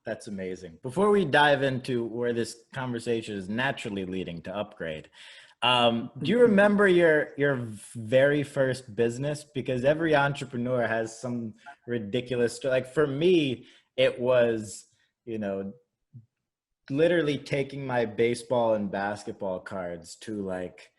That's amazing. Before we dive into where this conversation is naturally leading to Upgrade, do you remember your very first business? Because every entrepreneur has some ridiculous, like for me, it was, you know, literally taking my baseball and basketball cards to like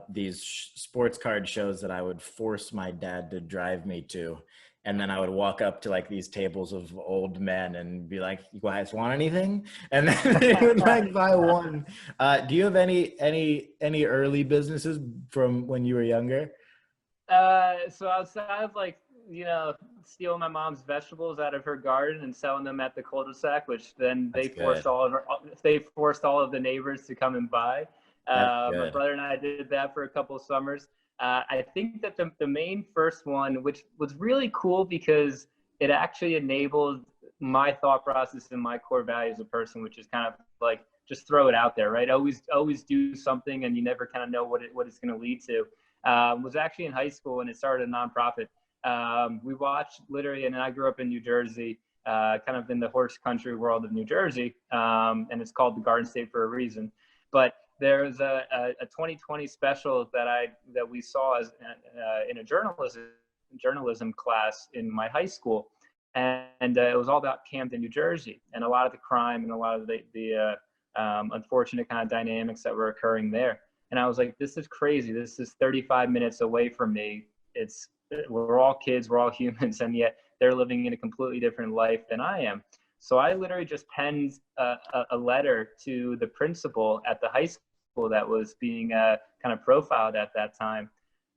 these sports card shows that I would force my dad to drive me to. And then I would walk up to like these tables of old men and be like, "You guys want anything?" And then they would like buy one. Do you have any early businesses from when you were younger? So outside of like, stealing my mom's vegetables out of her garden and selling them at the cul-de-sac, which then That's good. they forced all of the neighbors to come and buy. That's My good. brother and I did that for a couple of summers. I think that the main first one, which was really cool because it actually enabled my thought process and my core value as a person, which is kind of like just throw it out there, right? Always do something, and you never kind of know what it's going to lead to. Was actually in high school, and it started a nonprofit. We watched literally, and I grew up in New Jersey, kind of in the horse country world of New Jersey, and it's called the Garden State for a reason. But there's a 2020 special that we saw as in a journalism class in my high school, and it was all about Camden, New Jersey, and a lot of the crime and a lot of the unfortunate kind of dynamics that were occurring there. And I was like, this is crazy. This is 35 minutes away from me. We're all kids, we're all humans, and yet they're living in a completely different life than I am. So I literally just penned a letter to the principal at the high school that was being kind of profiled at that time.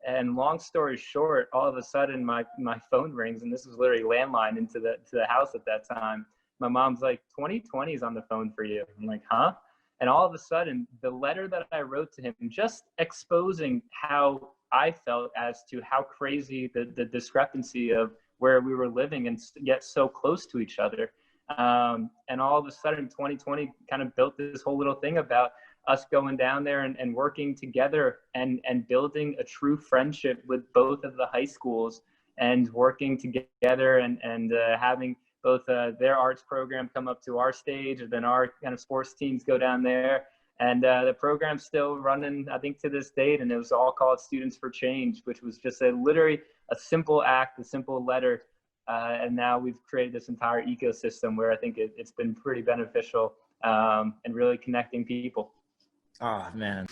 And long story short, all of a sudden my phone rings, and this was literally landline to the house at that time. My mom's like, 2020 is on the phone for you. I'm like, huh? And all of a sudden, the letter that I wrote to him, just exposing how I felt as to how crazy the discrepancy of where we were living and yet so close to each other. And all of a sudden, 2020 kind of built this whole little thing about us going down there and working together and building a true friendship with both of the high schools and working together and having both their arts program come up to our stage, and then our kind of sports teams go down there. And the program's still running, I think, to this date. And it was all called Students for Change, which was just literally a simple act, a simple letter. And now we've created this entire ecosystem where I think it's been pretty beneficial and really connecting people. Oh man.